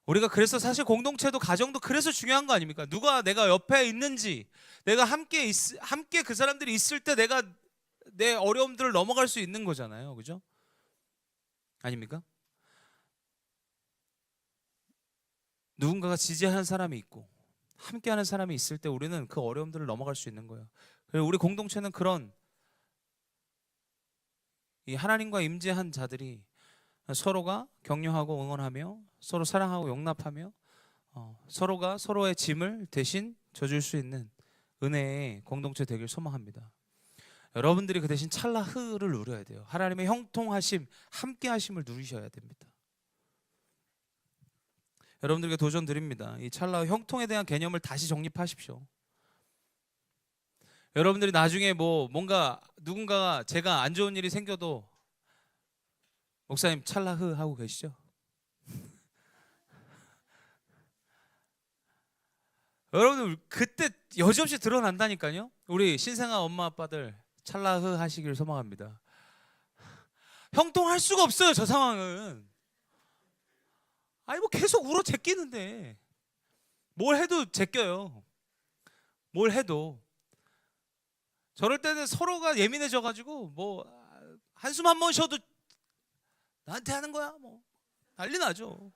우리가 그래서 사실 공동체도 가정도 그래서 중요한 거 아닙니까? 누가 내가 옆에 있는지, 내가 함께 그 사람들이 있을 때 내가 내 어려움들을 넘어갈 수 있는 거잖아요. 그죠? 아닙니까? 누군가가 지지하는 사람이 있고 함께하는 사람이 있을 때 우리는 그 어려움들을 넘어갈 수 있는 거예요. 그리고 우리 공동체는 그런 이 하나님과 임재한 자들이 서로가 격려하고 응원하며 서로 사랑하고 용납하며 서로가 서로의 짐을 대신 져줄 수 있는 은혜의 공동체 되길 소망합니다. 여러분들이 그 대신 찰나흐를 누려야 돼요. 하나님의 형통하심, 함께하심을 누리셔야 됩니다. 여러분들에게 도전 드립니다. 이 찰나와 형통에 대한 개념을 다시 정립하십시오. 여러분들이 나중에 뭔가 누군가가 제가 안 좋은 일이 생겨도 목사님 찰나흐 하고 계시죠? 여러분들 그때 여지없이 드러난다니까요. 우리 신생아 엄마 아빠들 찰나흐 하시길 소망합니다. 형통할 수가 없어요. 저 상황은. 아니 계속 울어 제끼는데 뭘 해도 제껴요. 뭘 해도. 저럴 때는 서로가 예민해져가지고 한숨 한 번 쉬어도 나한테 하는 거야 난리 나죠.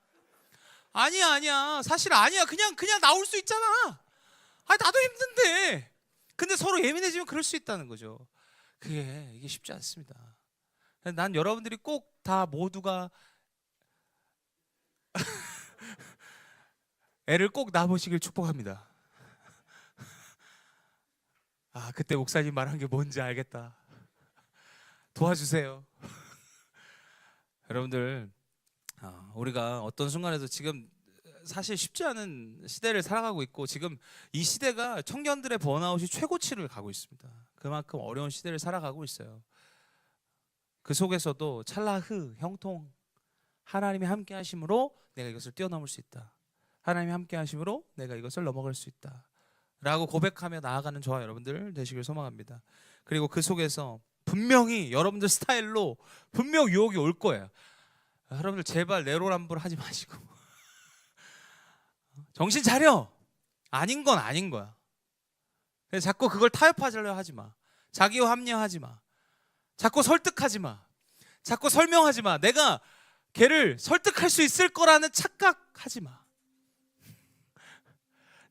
아니야 사실 아니야 그냥 나올 수 있잖아. 나도 힘든데. 근데 서로 예민해지면 그럴 수 있다는 거죠. 이게 쉽지 않습니다. 난 여러분들이 꼭 다 모두가 애를 꼭 낳으시길 축복합니다. 그때 목사님 말한 게 뭔지 알겠다. 도와주세요. 여러분들 우리가 어떤 순간에도 지금 사실 쉽지 않은 시대를 살아가고 있고 지금 이 시대가 청년들의 번아웃이 최고치를 가고 있습니다. 그만큼 어려운 시대를 살아가고 있어요. 그 속에서도 찰나흐 형통 하나님이 함께 하심으로 내가 이것을 뛰어넘을 수 있다. 하나님이 함께 하심으로 내가 이것을 넘어갈 수 있다. 라고 고백하며 나아가는 저와 여러분들 되시길 소망합니다. 그리고 그 속에서 분명히 여러분들 스타일로 분명 유혹이 올 거예요. 여러분들 제발 내로남불 하지 마시고 정신 차려. 아닌 건 아닌 거야. 그래서 자꾸 그걸 타협하려고 하지 마. 자기와 합리화하지 마. 자꾸 설득하지 마. 자꾸 설명하지 마. 내가 걔를 설득할 수 있을 거라는 착각하지 마.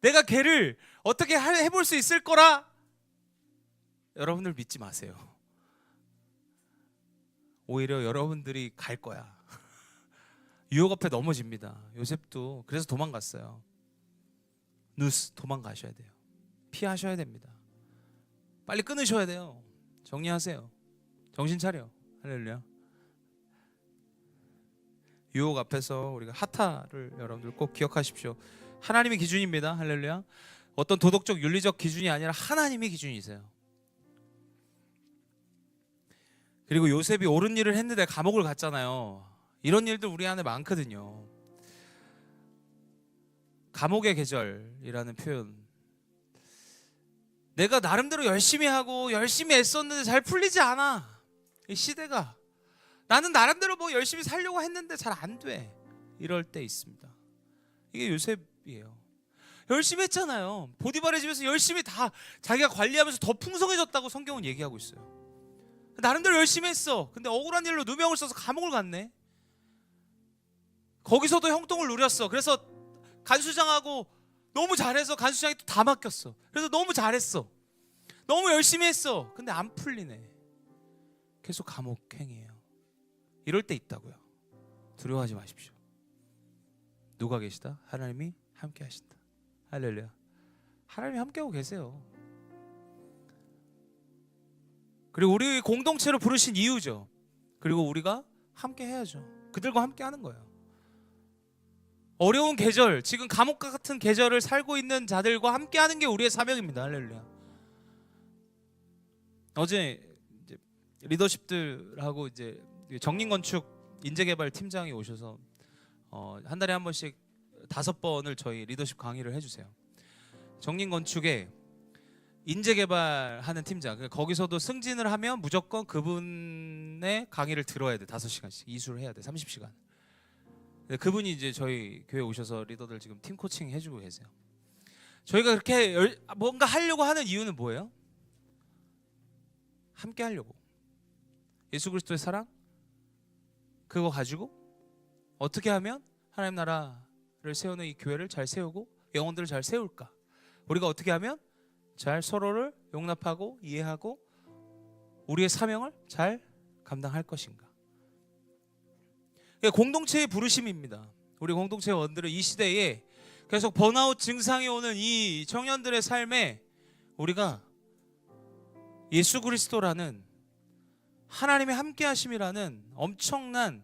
내가 걔를 어떻게 해볼 수 있을 거라 여러분들 믿지 마세요. 오히려 여러분들이 갈 거야. 유혹 앞에 넘어집니다. 요셉도 그래서 도망갔어요. 누스 도망가셔야 돼요. 피하셔야 됩니다. 빨리 끊으셔야 돼요. 정리하세요. 정신 차려. 할렐루야. 유혹 앞에서 우리가 하타를 여러분들 꼭 기억하십시오. 하나님의 기준입니다. 할렐루야. 어떤 도덕적 윤리적 기준이 아니라 하나님의 기준이세요. 그리고 요셉이 옳은 일을 했는데 감옥을 갔잖아요. 이런 일들 우리 안에 많거든요. 감옥의 계절이라는 표현. 내가 나름대로 열심히 하고 열심히 애썼는데 잘 풀리지 않아. 이 시대가. 나는 나름대로 뭐 열심히 살려고 했는데 잘 안 돼. 이럴 때 있습니다. 이게 요셉이에요. 열심히 했잖아요. 보디발의 집에서 열심히 다 자기가 관리하면서 더 풍성해졌다고 성경은 얘기하고 있어요. 나름대로 열심히 했어. 근데 억울한 일로 누명을 써서 감옥을 갔네. 거기서도 형통을 누렸어. 그래서 간수장하고 너무 잘해서 간수장이 또 다 맡겼어. 그래서 너무 잘했어. 너무 열심히 했어. 근데 안 풀리네. 계속 감옥행이에요. 이럴 때 있다고요. 두려워하지 마십시오. 누가 계시다? 하나님이 함께 하신다. 할렐루야. 하나님이 함께하고 계세요. 그리고 우리 공동체로 부르신 이유죠. 그리고 우리가 함께 해야죠. 그들과 함께 하는 거예요. 어려운 계절, 지금 감옥과 같은 계절을 살고 있는 자들과 함께 하는 게 우리의 사명입니다. 할렐루야. 어제 이제 리더십들하고 이제 정린건축 인재개발 팀장이 오셔서 한 달에 한 번씩 5번을 저희 리더십 강의를 해주세요. 정린건축에 인재개발하는 팀장, 거기서도 승진을 하면 무조건 그분의 강의를 들어야 돼. 5시간씩 이수를 해야 돼. 30시간. 그분이 이제 저희 교회 오셔서 리더들 지금 팀 코칭 해주고 계세요. 저희가 그렇게 뭔가 하려고 하는 이유는 뭐예요? 함께 하려고. 예수 그리스도의 사랑 그거 가지고 어떻게 하면 하나님 나라를 세우는 이 교회를 잘 세우고 영혼들을 잘 세울까? 우리가 어떻게 하면 잘 서로를 용납하고 이해하고 우리의 사명을 잘 감당할 것인가? 공동체의 부르심입니다. 우리 공동체 원들은 이 시대에 계속 번아웃 증상이 오는 이 청년들의 삶에 우리가 예수 그리스도라는 하나님의 함께하심이라는 엄청난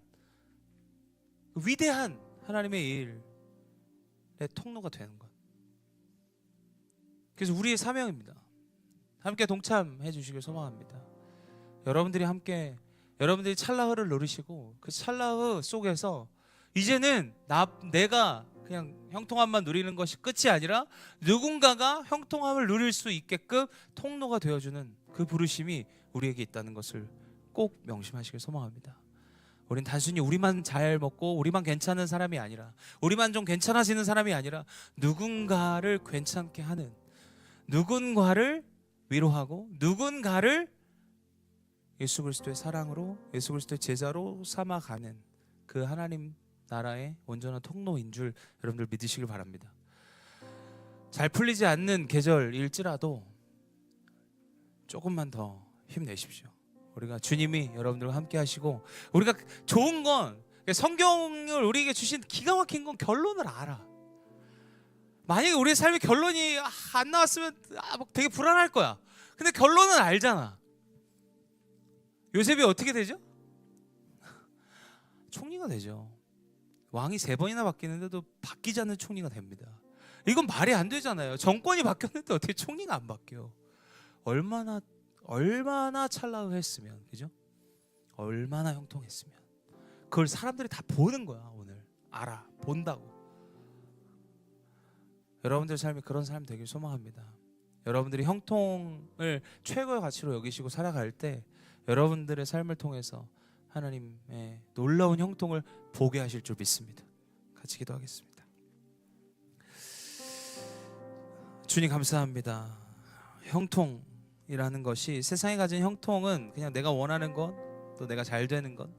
위대한 하나님의 일의 통로가 되는 것. 그래서 우리의 사명입니다. 함께 동참해 주시길 소망합니다. 여러분들이 찰나흐를 누리시고 그 찰나흐 속에서 이제는 내가 그냥 형통함만 누리는 것이 끝이 아니라 누군가가 형통함을 누릴 수 있게끔 통로가 되어주는 그 부르심이 우리에게 있다는 것을 꼭 명심하시길 소망합니다. 우린 단순히 우리만 잘 먹고 우리만 괜찮은 사람이 아니라 우리만 좀 괜찮아지는 사람이 아니라 누군가를 괜찮게 하는, 누군가를 위로하고 누군가를 예수 그리스도의 사랑으로 예수 그리스도의 제자로 삼아가는 그 하나님 나라의 온전한 통로인 줄 여러분들 믿으시길 바랍니다. 잘 풀리지 않는 계절일지라도 조금만 더 힘내십시오. 우리가 주님이 여러분들과 함께 하시고 우리가 좋은 건 성경을 우리에게 주신 기가 막힌 건 결론을 알아. 만약에 우리의 삶의 결론이 안 나왔으면 막 되게 불안할 거야. 근데 결론은 알잖아. 요셉이 어떻게 되죠? 총리가 되죠. 왕이 3번이나 바뀌는데도 바뀌지 않는 총리가 됩니다. 이건 말이 안 되잖아요. 정권이 바뀌었는데 어떻게 총리가 안 바뀌어? 얼마나 찰나했으면, 그죠? 얼마나 형통했으면. 그걸 사람들이 다 보는 거야. 오늘 알아, 본다고. 여러분들 삶이 그런 삶 되길 소망합니다. 여러분들이 형통을 최고의 가치로 여기시고 살아갈 때 여러분들의 삶을 통해서 하나님의 놀라운 형통을 보게 하실 줄 믿습니다. 같이 기도하겠습니다. 주님 감사합니다. 형통이라는 것이, 세상에 가진 형통은 그냥 내가 원하는 것, 또 내가 잘 되는 것,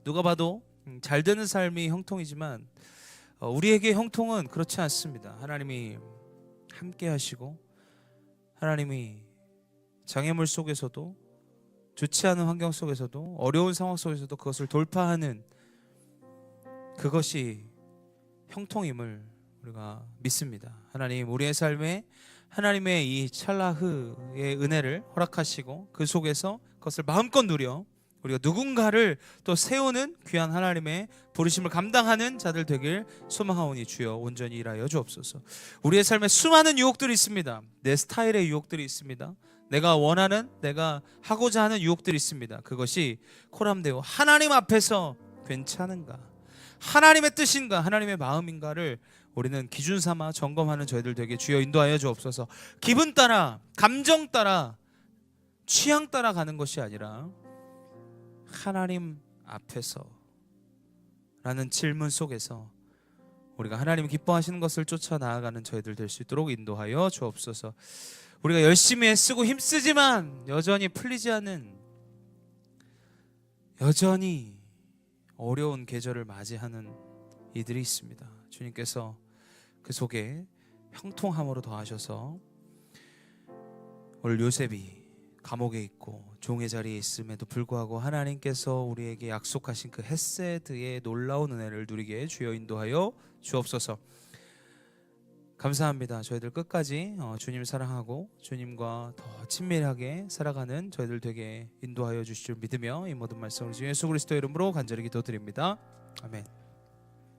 누가 봐도 잘 되는 삶이 형통이지만 우리에게 형통은 그렇지 않습니다. 하나님이 함께 하시고 하나님이 장애물 속에서도, 좋지 않은 환경 속에서도, 어려운 상황 속에서도 그것을 돌파하는 그것이 형통임을 우리가 믿습니다. 하나님, 우리의 삶에 하나님의 이 찰나흐의 은혜를 허락하시고 그 속에서 그것을 마음껏 누려 우리가 누군가를 또 세우는 귀한 하나님의 부르심을 감당하는 자들 되길 소망하오니 주여 온전히 일하여 주옵소서. 우리의 삶에 수많은 유혹들이 있습니다. 내 스타일의 유혹들이 있습니다. 내가 원하는, 내가 하고자 하는 유혹들이 있습니다. 그것이 코람데오 하나님 앞에서 괜찮은가, 하나님의 뜻인가, 하나님의 마음인가를 우리는 기준 삼아 점검하는 저희들 되게 주여 인도하여 주옵소서. 기분 따라, 감정 따라, 취향 따라 가는 것이 아니라 하나님 앞에서 라는 질문 속에서 우리가 하나님 기뻐하시는 것을 쫓아 나아가는 저희들 될 수 있도록 인도하여 주옵소서. 우리가 열심히 애쓰고 힘쓰지만 여전히 풀리지 않는, 여전히 어려운 계절을 맞이하는 이들이 있습니다. 주님께서 그 속에 형통함으로 더하셔서 오늘 요셉이 감옥에 있고 종의 자리에 있음에도 불구하고 하나님께서 우리에게 약속하신 그 헤세드의 놀라운 은혜를 누리게 주여 인도하여 주옵소서. 감사합니다. 저희들 끝까지 주님 사랑하고 주님과 더 친밀하게 살아가는 저희들 되게 인도하여 주실 줄 믿으며 이 모든 말씀을 주 예수 그리스도 이름으로 간절히 기도드립니다. 아멘.